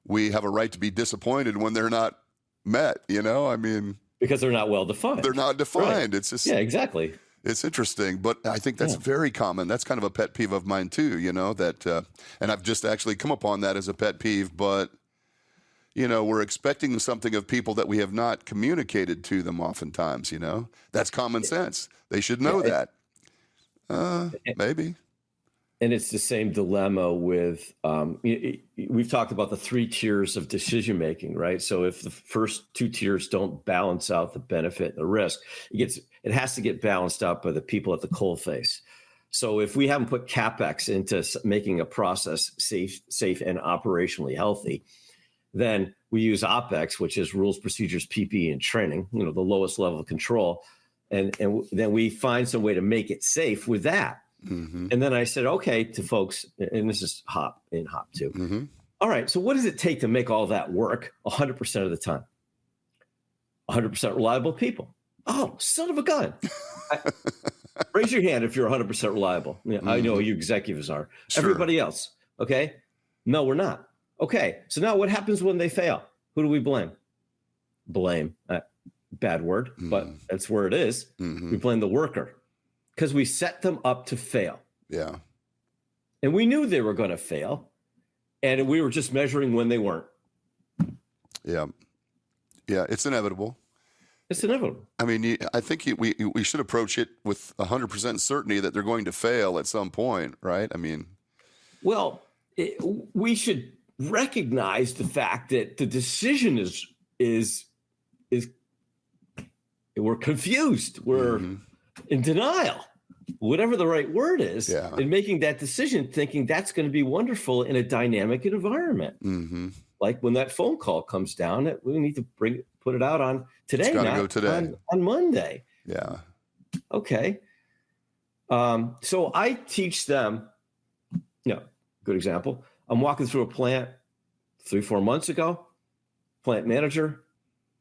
we have a right to be disappointed when they're not met. You know, I mean, because they're not well defined. They're not defined. Right. It's just, yeah, exactly. It's interesting, but I think that's very common. That's kind of a pet peeve of mine too, you know, that, and I've just actually come upon that as a pet peeve, but, you know, we're expecting something of people that we have not communicated to them oftentimes, you know. That's common sense. They should know that. Maybe. And it's the same dilemma with, we've talked about the 3 tiers of decision making, right? So if the first 2 tiers don't balance out the benefit and the risk, it has to get balanced out by the people at the coalface. So if we haven't put CapEx into making a process safe and operationally healthy, then we use OpX, which is rules, procedures, PPE, and training, you know, the lowest level of control. And then we find some way to make it safe with that. Mm-hmm. And then I said, okay, to folks, and this is HOP in HOP too. Mm-hmm. All right, so what does it take to make all that work 100% of the time? 100% reliable people. Oh, son of a gun. Raise your hand if you're 100% reliable. Yeah, mm-hmm. I know you executives are. Sure. Everybody else, okay? No, we're not. Okay, so now what happens when they fail? Who do we blame? Blame. Bad word, but that's where it is. Mm-hmm. We blame the worker. Because we set them up to fail. Yeah. And we knew they were going to fail. And we were just measuring when they weren't. Yeah. Yeah, it's inevitable. It's inevitable. I mean, I think we should approach it with 100% certainty that they're going to fail at some point, right? I mean. Well, we should recognize the fact that the decision is we're confused. We're in denial, whatever the right word is, in making that decision, thinking that's going to be wonderful in a dynamic environment. Mm-hmm. Like when that phone call comes down, that we need to put it out on today, not on Monday. Yeah. Okay. So I teach them, good example. I'm walking through a plant 3-4 months ago, plant manager.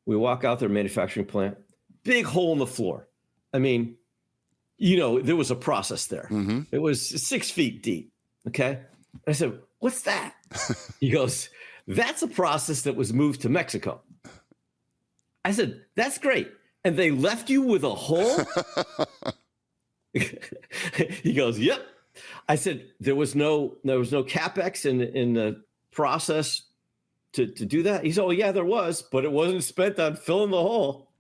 We walk out there, manufacturing plant, big hole in the floor. I mean, there was a process there. Mm-hmm. It was 6 feet deep. Okay. I said, what's that? He goes, that's a process that was moved to Mexico. I said, that's great. And they left you with a hole? He goes, yep. I said, there was no CapEx in the process to do that. He said, oh yeah, there was, but it wasn't spent on filling the hole.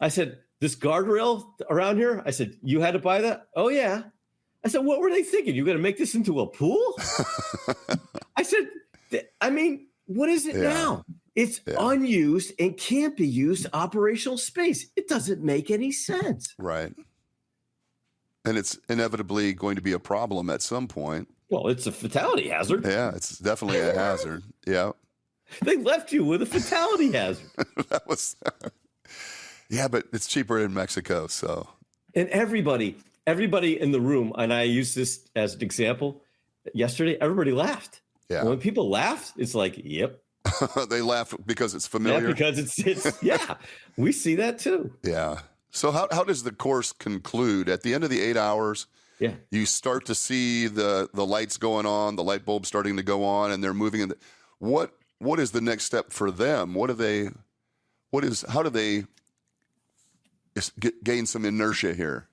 I said, this guardrail around here? I said, you had to buy that? Oh, yeah. I said, what were they thinking? You're going to make this into a pool? I said, I mean, what is it now? It's unused and can't be used operational space. It doesn't make any sense. Right. And it's inevitably going to be a problem at some point. Well, it's a fatality hazard. Yeah, it's definitely a hazard. Yeah. They left you with a fatality hazard. That was... Yeah, but it's cheaper in Mexico, so. And everybody in the room, and I use this as an example, yesterday, everybody laughed. Yeah. And when people laughed, it's like, yep. They laugh because it's familiar. Yeah, because it's we see that too. Yeah. So how does the course conclude? At the end of the 8 hours, you start to see the lights going on, the light bulbs starting to go on, and they're moving in. What is the next step for them? How do they gain some inertia here?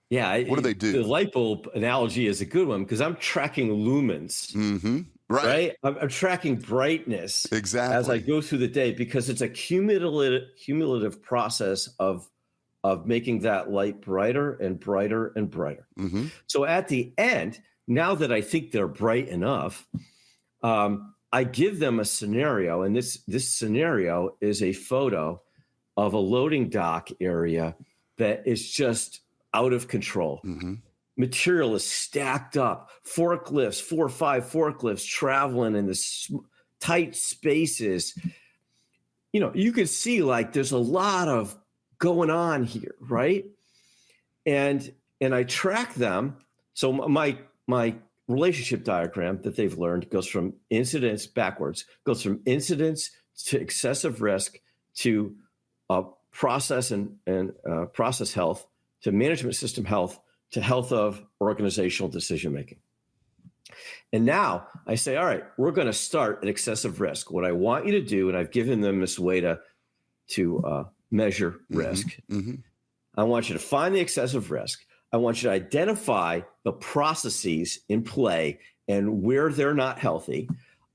Yeah. What do they do? The light bulb analogy is a good one because I'm tracking lumens. Mm-hmm. Right. I'm tracking brightness as I go through the day because it's a cumulative process of making that light brighter and brighter and brighter. Mm-hmm. So at the end, now that I think they're bright enough, I give them a scenario, and this scenario is a photo of a loading dock area that is just out of control. Material is stacked up, forklifts, 4 or 5 forklifts traveling in the tight spaces. You know, you can see like there's a lot of going on here, right? And I track them. So my relationship diagram that they've learned goes from incidents backwards, goes from incidents to excessive risk to process and process health to management system health to health of organizational decision making. And now I say, all right, we're going to start at excessive risk. What I want you to do, and I've given them this way to measure risk. I want you to find the excessive risk. I want you to identify the processes in play and where they're not healthy.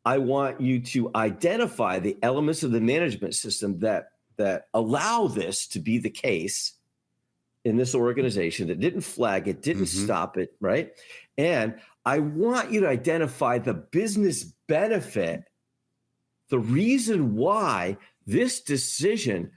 I want you to identify the elements of the management system that allow this to be the case in this organization, that didn't flag it, didn't stop it, right? And I want you to identify the business benefit, the reason why this decision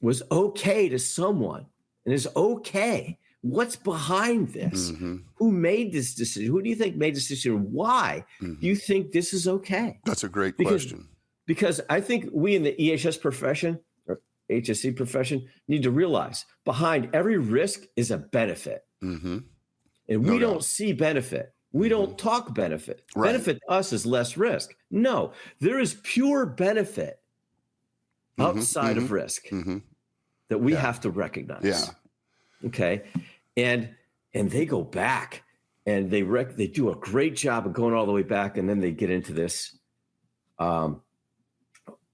was okay to someone and is okay. What's behind this? Who made this decision? Who do you think made this decision? Why do you think this is okay? That's a great question. Because I think we in the EHS profession or HSE profession need to realize behind every risk is a benefit. And we don't see benefit. We don't talk benefit. Right. Benefit to us is less risk. No, there is pure benefit outside of risk that we have to recognize. Okay. And they go back and they do a great job of going all the way back. And then they get into this, wonder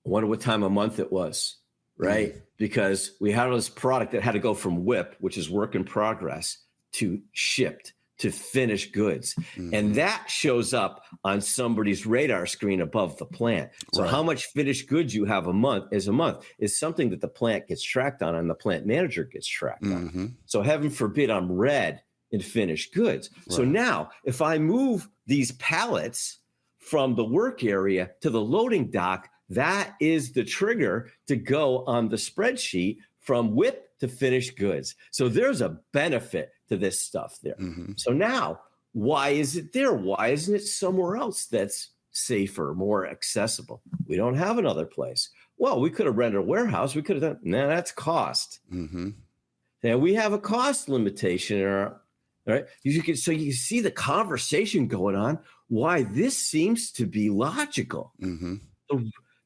what time of month it was, right? Because we had this product that had to go from WIP, which is work in progress, to shipped, to finished goods. And that shows up on somebody's radar screen above the plant. So how much finished goods you have a month is something that the plant gets tracked on and the plant manager gets tracked on. So heaven forbid I'm red in finished goods. So now if I move these pallets from the work area to the loading dock, that is the trigger to go on the spreadsheet from WIP to finished goods. So there's a benefit to this stuff there. So now, why is it there? Why isn't it somewhere else that's safer, more accessible? We don't have another place. Well, we could have rented a warehouse. We could have done, no, that's cost. Now we have a cost limitation in our, right? So you can see the conversation going on, why this seems to be logical.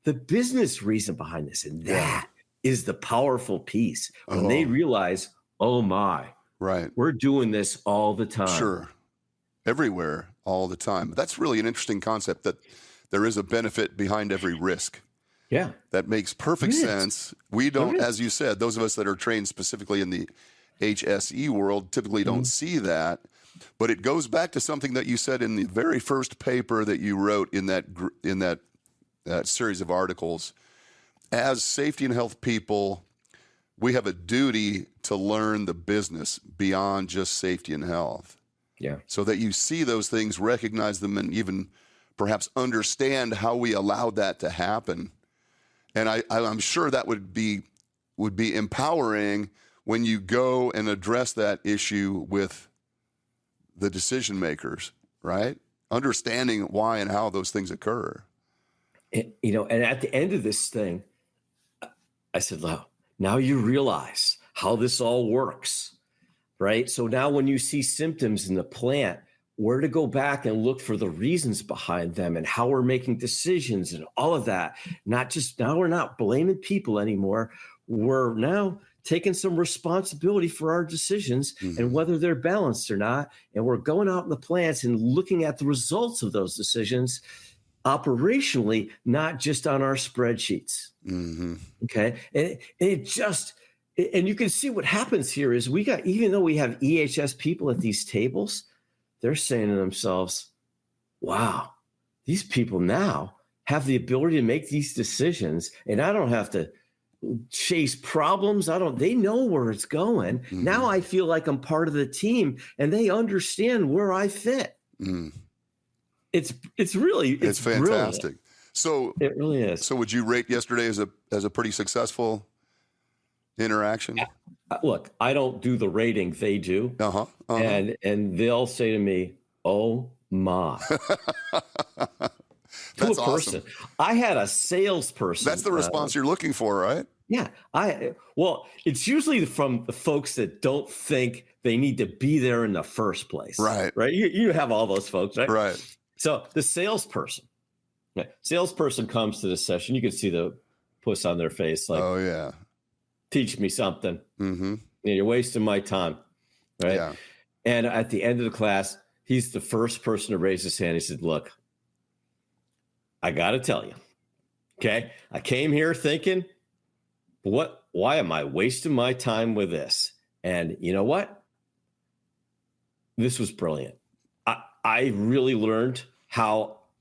The business reason behind this, and that is the powerful piece when they realize, oh my, we're doing this all the time. Everywhere, all the time. That's really an interesting concept, that there is a benefit behind every risk. That makes perfect sense. We don't, as you said, those of us that are trained specifically in the HSE world typically don't see that. But it goes back to something that you said in the very first paper that you wrote in that series of articles. As safety and health people, we have a duty to learn the business beyond just safety and health. So that you see those things, recognize them, and even perhaps understand how we allowed that to happen. And I'm sure that would be empowering when you go and address that issue with the decision makers, right? Understanding why and how those things occur. And at the end of this thing, I said, wow, now you realize how this all works, right? So now when you see symptoms in the plant, where to go back and look for the reasons behind them and how we're making decisions and all of that. Now we're not blaming people anymore. We're now taking some responsibility for our decisions and whether they're balanced or not. And we're going out in the plants and looking at the results of those decisions operationally, not just on our spreadsheets. Okay. And you can see what happens here is even though we have EHS people at these tables, they're saying to themselves, wow, these people now have the ability to make these decisions and I don't have to chase problems. They know where it's going. Now I feel like I'm part of the team and they understand where I fit. It's fantastic. Brilliant. So it really is. So would you rate yesterday as a pretty successful interaction? look, I don't do the rating, they do. And they'll say to me, oh my. To a person. Awesome. I had a salesperson. That's the response you're looking for, right? Yeah. Well, it's usually from the folks that don't think they need to be there in the first place. Right. Right. You have all those folks, right? Right. So the salesperson comes to the session. You can see the puss on their face. Like, oh yeah. Teach me something. You're wasting my time. Right. Yeah. And at the end of the class, he's the first person to raise his hand. He said, look, I got to tell you, okay, I came here thinking, why am I wasting my time with this? And you know what? This was brilliant. I really learned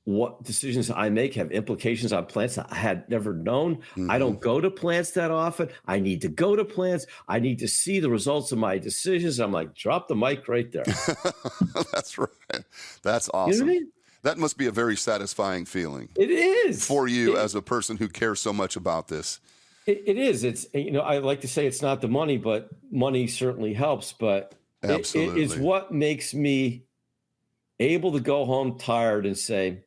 what decisions I make have implications on plants that I had never known. I don't go to plants that often. I need to go to plants. I need to see the results of my decisions. I'm like, drop the mic right there. That's right. That's awesome. You know what I mean? That must be a very satisfying feeling. It is. For you as a person who cares so much about this. It is. It's, I like to say it's not the money, but money certainly helps. But absolutely. It is what makes me able to go home tired and say,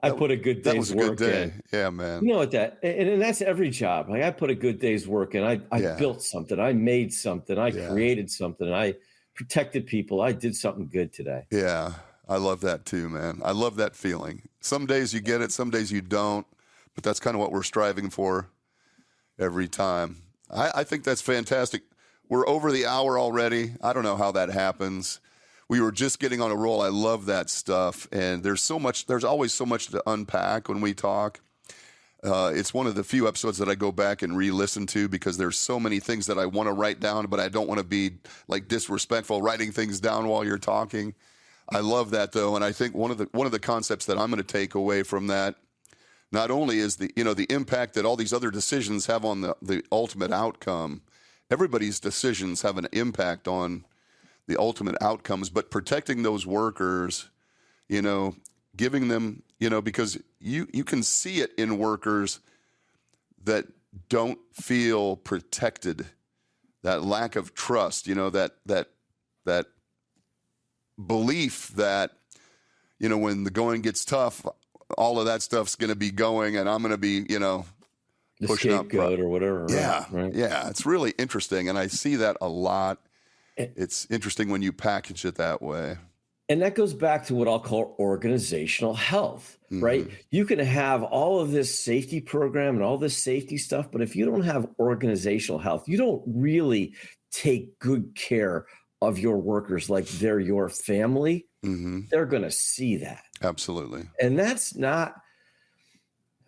I put a good day's work in. Yeah, man. You know what and that's every job. Like I put a good day's work in. I built something. I made something. I created something. I protected people. I did something good today. Yeah. I love that too, man. I love that feeling. Some days you get it, some days you don't, but that's kind of what we're striving for every time. I think that's fantastic. We're over the hour already. I don't know how that happens. We were just getting on a roll. I love that stuff. And there's always so much to unpack when we talk. It's one of the few episodes that I go back and re-listen to because there's so many things that I want to write down, but I don't want to be like disrespectful writing things down while you're talking. I love that though, and I think one of the concepts that I'm going to take away from that, not only is the impact that all these other decisions have on the ultimate outcome. Everybody's decisions have an impact on the ultimate outcomes, but protecting those workers, giving them, because you can see it in workers that don't feel protected, that lack of trust, that belief that, when the going gets tough, all of that stuff's going to be going and I'm going to be, the pushing up or whatever. Yeah. Right. Yeah. It's really interesting. And I see that a lot. It's interesting when you package it that way. And that goes back to what I'll call organizational health, right? You can have all of this safety program and all this safety stuff, but if you don't have organizational health, you don't really take good care of your workers like they're your family. They're going to see that. Absolutely. And that's not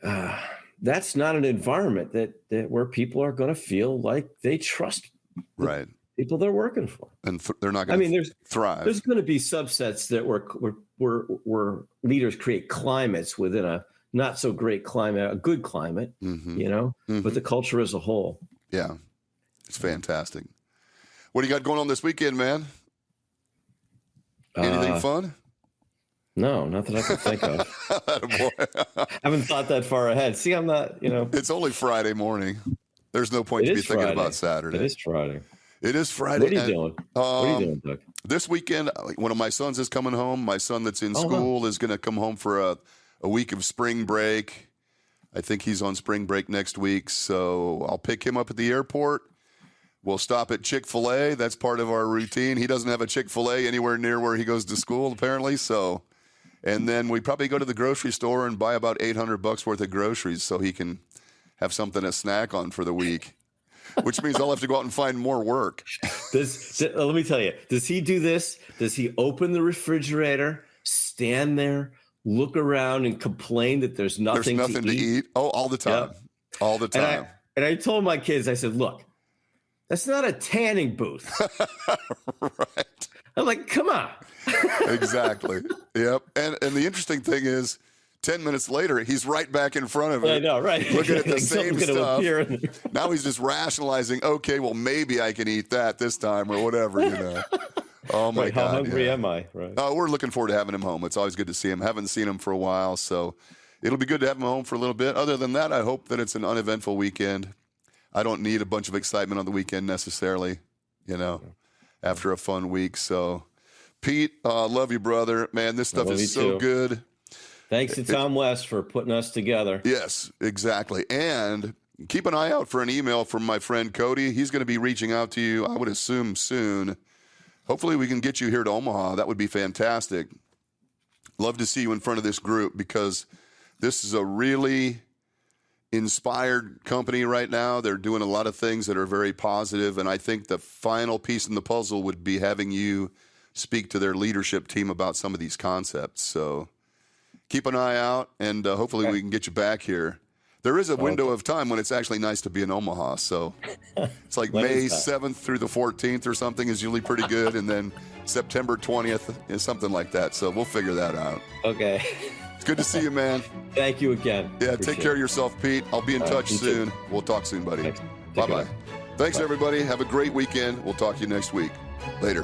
an environment that where people are going to feel like they trust right people they're working for, and they're not going to thrive. There's going to be subsets that where leaders create climates within a not so great climate, a good climate, but the culture as a whole. Yeah, it's fantastic. What do you got going on this weekend, man? Anything fun? No, not that I can think of. I haven't thought that far ahead. See, I'm not, It's only Friday morning. There's no point to be thinking about Saturday. It is Friday. It is Friday. What are you doing? What are you doing, Doug? This weekend, one of my sons is coming home. My son that's in school is going to come home for a week of spring break. I think he's on spring break next week. So I'll pick him up at the airport. We'll stop at Chick-fil-A. That's part of our routine. He doesn't have a Chick-fil-A anywhere near where he goes to school, apparently. So, and then we probably go to the grocery store and buy about $800 worth of groceries so he can have something to snack on for the week, which means I'll have to go out and find more work. Let me tell you, does he do this? Does he open the refrigerator, stand there, look around, and complain that there's nothing to eat? Oh, all the time. Yep. All the time. And I told my kids, I said, look, that's not a tanning booth. Right. I'm like, come on. Exactly. Yep. And the interesting thing is, 10 minutes later, he's right back in front of it. I know, right? Looking at the same stuff. Now he's just rationalizing, okay, well, maybe I can eat that this time or whatever, Oh, my God. How hungry am I? Right. We're looking forward to having him home. It's always good to see him. Haven't seen him for a while, so it'll be good to have him home for a little bit. Other than that, I hope that it's an uneventful weekend. I don't need a bunch of excitement on the weekend necessarily, after a fun week. So, Pete, love you, brother. Man, this stuff is so good. Thanks to Tom West for putting us together. Yes, exactly. And keep an eye out for an email from my friend Cody. He's going to be reaching out to you, I would assume, soon. Hopefully we can get you here to Omaha. That would be fantastic. Love to see you in front of this group because this is a really inspired company right now. They're doing a lot of things that are very positive, and I think the final piece in the puzzle would be having you speak to their leadership team about some of these concepts. So keep an eye out, and hopefully we can get you back here. There is a window of time when it's actually nice to be in Omaha. So it's like May 7th through the 14th or something is usually pretty good, and then September 20th is something like that. So we'll figure that out. Okay. It's good to see you, man. Thank you again. Yeah, take care of yourself, Pete. I'll be in touch soon. We'll talk soon, buddy. Bye-bye. Thanks, everybody. Have a great weekend. We'll talk to you next week. Later.